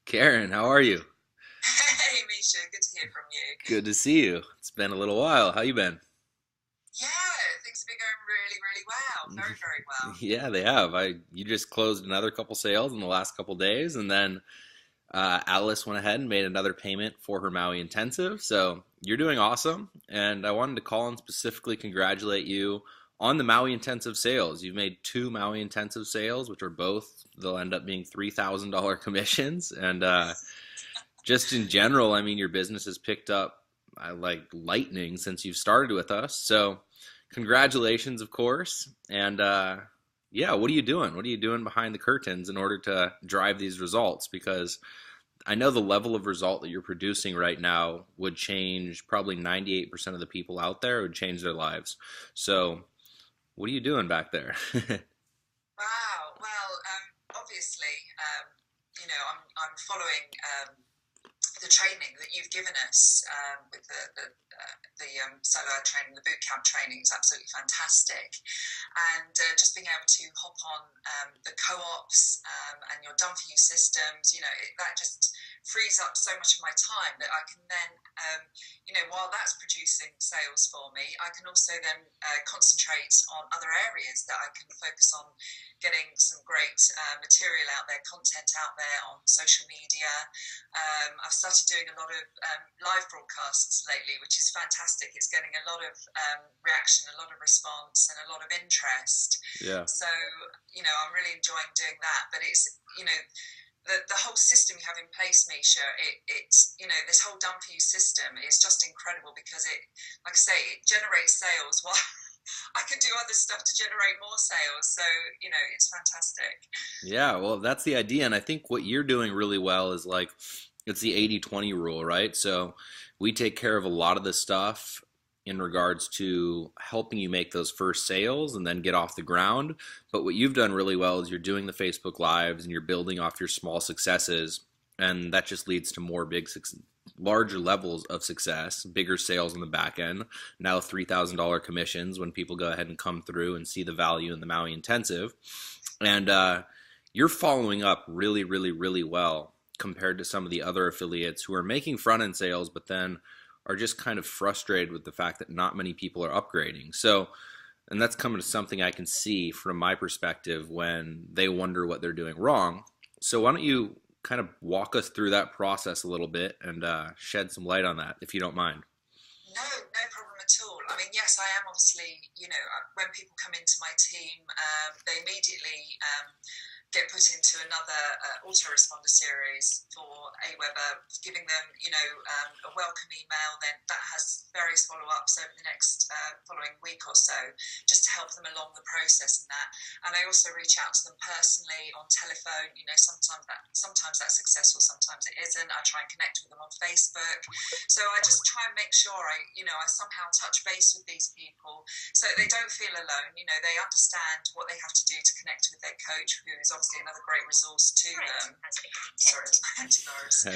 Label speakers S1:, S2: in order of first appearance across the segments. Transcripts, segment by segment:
S1: Karen, how are you?
S2: Hey, Misha, good to hear from you.
S1: Good to see you. It's been a little while. How you been?
S2: Yeah, things have been going really, really well. Very, very well.
S1: Yeah, they have. You just closed another couple sales in the last couple days, and then Alice went ahead and made another payment for her Maui intensive. So you're doing awesome, and I wanted to call and specifically congratulate you on the Maui intensive sales. You've made two Maui intensive sales, which are both they'll end up being $3,000 commissions, and just in general, I mean, your business has picked up like lightning since you've started with us. So, congratulations, of course. And yeah, what are you doing? What are you doing behind the curtains in order to drive these results? Because I know the level of result that you're producing right now would change probably 98% of the people out there, it would change their lives. So, what are you doing back there?
S2: Wow. Well, obviously, I'm following the training that you've given us with the solo training, the boot camp training is absolutely fantastic. And just being able to hop on the co-ops and your done for you systems, that just frees up so much of my time that I can then, while that's producing sales for me, I can also then concentrate on other areas that I can focus on getting some great material out there, content out there on social media. I've started doing a lot of live broadcasts lately, which is fantastic. It's getting a lot of reaction, a lot of response, and a lot of interest.
S1: Yeah.
S2: So, I'm really enjoying doing that. But it's, the whole system you have in place, Misha, it's, this whole done for you system is just incredible because it, like I say, it generates sales while I can do other stuff to generate more sales. So, it's fantastic.
S1: Yeah, well, that's the idea. And I think what you're doing really well is like it's the 80-20 rule, right? So we take care of a lot of the stuff in regards to helping you make those first sales and then get off the ground. But what you've done really well is you're doing the Facebook Lives and you're building off your small successes. And that just leads to more larger levels of success, bigger sales on the back end. Now $3,000 commissions when people go ahead and come through and see the value in the Maui Intensive. And you're following up really, really, really well compared to some of the other affiliates who are making front end sales, but then are just kind of frustrated with the fact that not many people are upgrading. So, and that's coming to something I can see from my perspective when they wonder what they're doing wrong. So why don't you kind of walk us through that process a little bit and shed some light on that, if you don't mind.
S2: No, no problem at all. I mean, yes, I am obviously, when people come into my team, they immediately get put into another autoresponder series for AWeber, giving them, a welcome email. Then that has various follow-ups over the next following week or so, just to help them along the process and that. And I also reach out to them personally on telephone. Sometimes that's successful, sometimes it isn't. I try and connect with them on Facebook. So I just try and make sure I somehow touch base with these people so they don't feel alone. They understand what they have to do to connect with their coach, who is obviously another great resource to them. Sorry, it's my antivirus.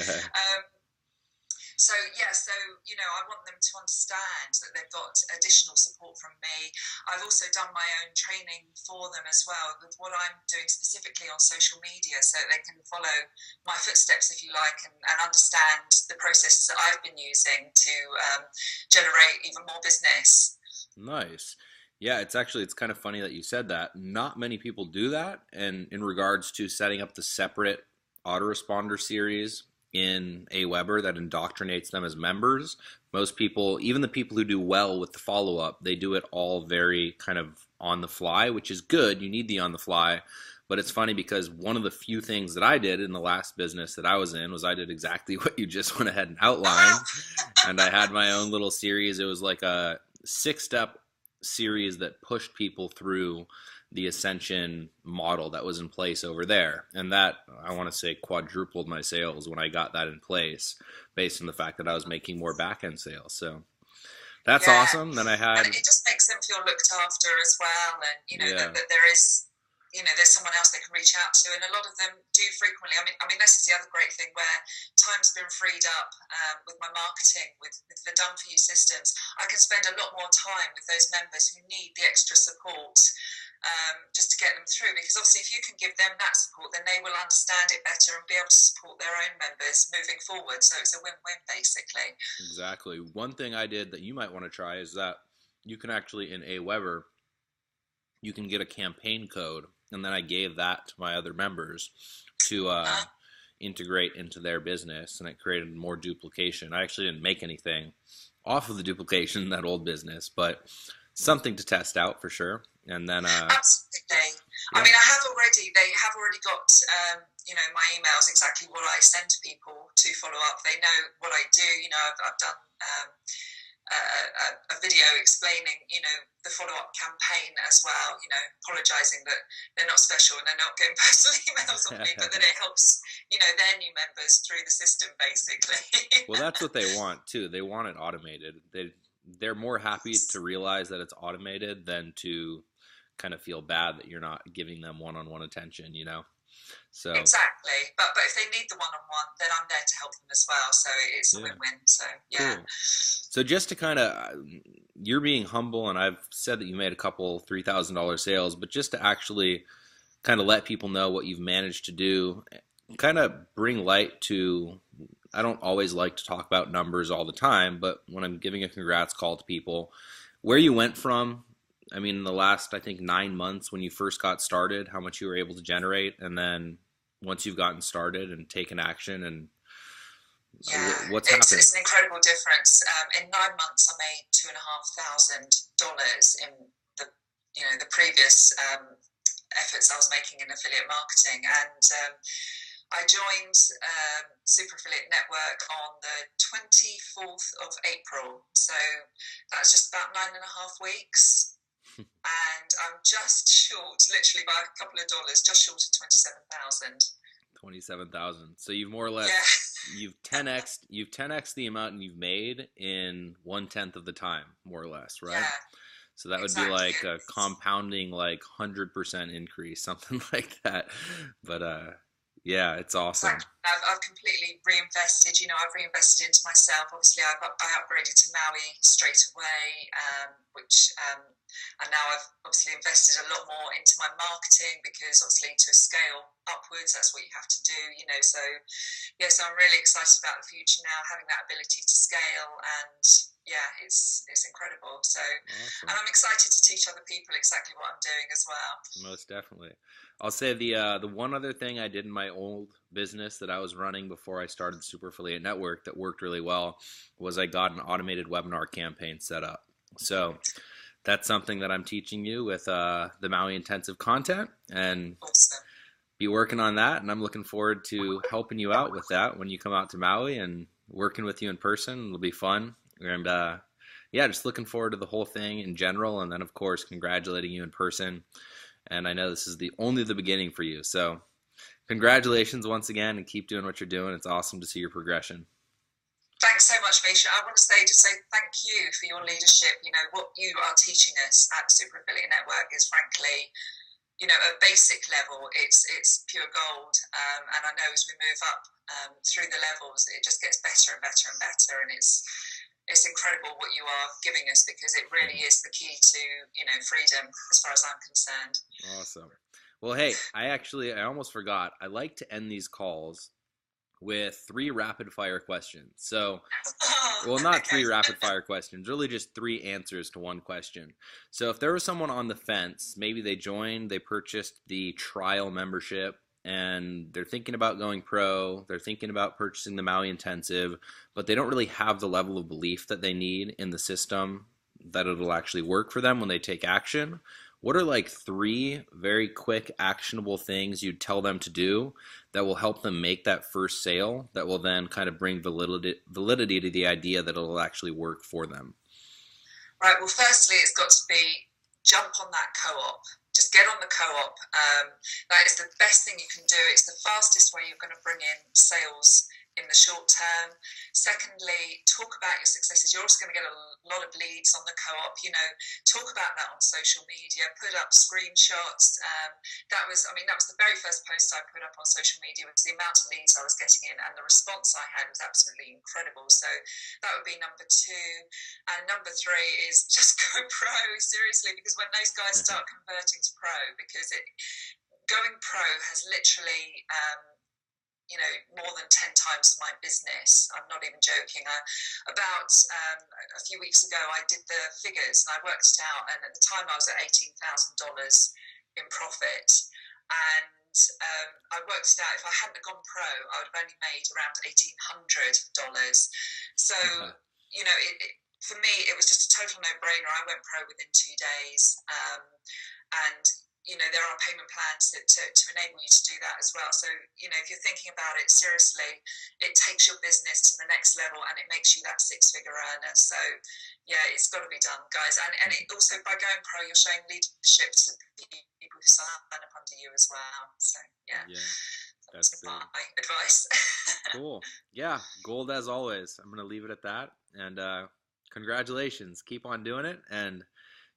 S2: I want them to understand that they've got additional support from me. I've also done my own training for them as well with what I'm doing specifically on social media so they can follow my footsteps, if you like, and understand the processes that I've been using to generate even more business.
S1: Nice. Yeah, it's kind of funny that you said that. Not many people do that. And in regards to setting up the separate autoresponder series in AWeber that indoctrinates them as members, most people, even the people who do well with the follow-up, they do it all very kind of on the fly, which is good. You need the on the fly. But it's funny because one of the few things that I did in the last business that I was in was I did exactly what you just went ahead and outlined. And I had my own little series. It was like a 6-step series that pushed people through the ascension model that was in place over there. And that, I want to say, quadrupled my sales when I got that in place based on the fact that I was making more back-end sales. So that's
S2: Yeah.
S1: awesome. Then I had,
S2: And it just makes them feel looked after as well. And,
S1: yeah,
S2: that there is, there's someone else they can reach out to, and a lot of them do frequently. I mean, this is the other great thing where time's been freed up with my marketing, with the done for you systems. I can spend a lot more time with those members who need the extra support. Just to get them through, because obviously if you can give them that support, then they will understand it better and be able to support their own members moving forward. So it's a win-win, basically.
S1: Exactly. One thing I did that you might want to try is that you can actually, in Aweber, you can get a campaign code, and then I gave that to my other members to integrate into their business, and it created more duplication. I actually didn't make anything off of the duplication in that old business, but something to test out for sure. And then
S2: absolutely. Yeah. I mean, they have already got my emails, exactly what I send to people to follow up. They know what I do. I've done a video explaining the follow-up campaign as well, apologizing that they're not special and they're not getting personal emails on me, but that it helps their new members through the system, basically.
S1: Well, that's what they want too. They want it automated. They're more happy to realize that it's automated than to kind of feel bad that you're not giving them one-on-one attention, So
S2: exactly. But if they need the one-on-one, then I'm there to help them as well. So it's a win-win. So yeah.
S1: Cool. So just to kind of, you're being humble, and I've said that you made a couple $3,000 sales, but just to actually kind of let people know what you've managed to do, kind of bring light to, I don't always like to talk about numbers all the time, but when I'm giving a congrats call to people, where you went from, I mean, in the last, I think, 9 months when you first got started, how much you were able to generate, and then once you've gotten started and taken action, and what's happened?
S2: It's an incredible difference. In 9 months, I made $2,500 in the previous efforts I was making in affiliate marketing, and I joined Super Affiliate Network on the 24th of April, so that's just about 9.5 weeks. And I'm just short, literally by a couple of dollars, just short of 27,000.
S1: 27,000. So you've more or less you've 10x the amount you've made in 1/10 of the time, more or less, right?
S2: Yeah.
S1: So that would be like a compounding, like 100% increase, something like that. But yeah, it's awesome.
S2: I've completely reinvested. I've reinvested into myself. Obviously, I upgraded to Maui straight away, which and now I've obviously invested a lot more into my marketing, because obviously to scale upwards, that's what you have to do. So yes, I'm really excited about the future now, having that ability to scale, and yeah, it's incredible. So, awesome. And I'm excited to teach other people exactly what I'm doing as well.
S1: Most definitely. I'll say the one other thing I did in my old business that I was running before I started the Super Affiliate Network that worked really well was I got an automated webinar campaign set up. So that's something that I'm teaching you with the Maui Intensive content, and
S2: awesome.
S1: Be working on that. And I'm looking forward to helping you out with that when you come out to Maui and working with you in person. It'll be fun. And yeah, just looking forward to the whole thing in general, and then of course congratulating you in person. And I know this is only the beginning for you. So congratulations once again, and keep doing what you're doing. It's awesome to see your progression.
S2: Thanks so much, Misha. I want to say thank you for your leadership. What you are teaching us at the Super Affiliate Network is frankly, at basic level, it's pure gold. And I know as we move up through the levels, it just gets better and better and better. And it's incredible what you are giving us, because it really is the key to, freedom as far as I'm concerned.
S1: Awesome. Well, hey, I almost forgot. I like to end these calls with 3 rapid fire questions. So, well, not 3 rapid fire questions, really just 3 answers to one question. So if there was someone on the fence, maybe they purchased the trial membership, and they're thinking about going pro, they're thinking about purchasing the Maui Intensive, but they don't really have the level of belief that they need in the system that it'll actually work for them when they take action. What are like 3 very quick, actionable things you'd tell them to do that will help them make that first sale, that will then kind of bring validity to the idea that it'll actually work for them?
S2: Right, well, firstly, it's got to be jump on that co-op. Just get on the co-op. That is the best thing you can do. It's the fastest way you're going to bring in sales in the short term. Secondly, talk about your successes. You're also going to get a lot of leads on the co-op. Talk about that on social media. Put up screenshots. That was the very first post I put up on social media. Was the amount of leads I was getting in, and the response I had was absolutely incredible. So that would be number 2. And number 3 is just go pro, seriously, because when those guys start converting to pro, because going pro has literally more than 10 times my business. I'm not even joking. About a few weeks ago, I did the figures and I worked it out, and at the time I was at $18,000 in profit. And I worked it out, if I hadn't gone pro, I would have only made around $1,800. So, for me, it was just a total no-brainer. I went pro within 2 days. And there are payment plans to enable you to do that as well. So, if you're thinking about it seriously, it takes your business to the next level and it makes you that 6-figure earner. So, yeah, it's got to be done, guys. And it also, by going pro, you're showing leadership to people who sign up under you as well. So, yeah. That's my advice.
S1: Cool. Yeah, gold as always. I'm going to leave it at that. And congratulations. Keep on doing it. And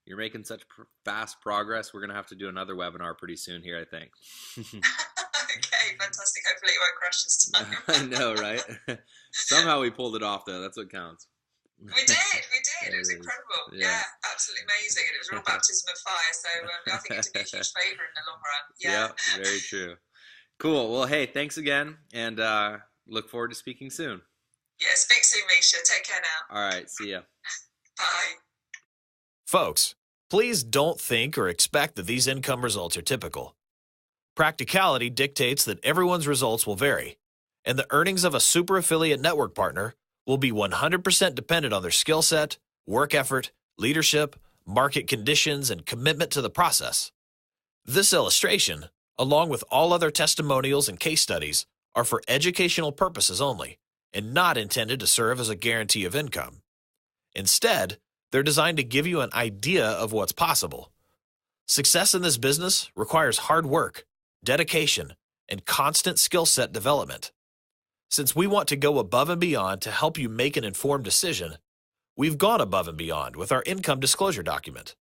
S1: you're making such fast progress. We're going to have to do another webinar pretty soon here, I think.
S2: Okay, fantastic. Hopefully it won't crash this time.
S1: I know, right? Somehow we pulled it off, though. That's what counts.
S2: We did. It was incredible. Yeah, absolutely amazing. And it was a real baptism of fire. So I think it did me a huge favor in the long run. Yeah,
S1: very true. Cool. Well, hey, thanks again. And look forward to speaking soon.
S2: Yeah, speak soon, Misha. Take care now.
S1: All right. See ya.
S2: Bye.
S3: Folks, please don't think or expect that these income results are typical. Practicality dictates that everyone's results will vary, and the earnings of a super affiliate network partner will be 100% dependent on their skill set, work effort, leadership, market conditions, and commitment to the process. This illustration, along with all other testimonials and case studies, are for educational purposes only and not intended to serve as a guarantee of income. Instead, they're designed to give you an idea of what's possible. Success in this business requires hard work, dedication, and constant skill set development. Since we want to go above and beyond to help you make an informed decision, we've gone above and beyond with our income disclosure document.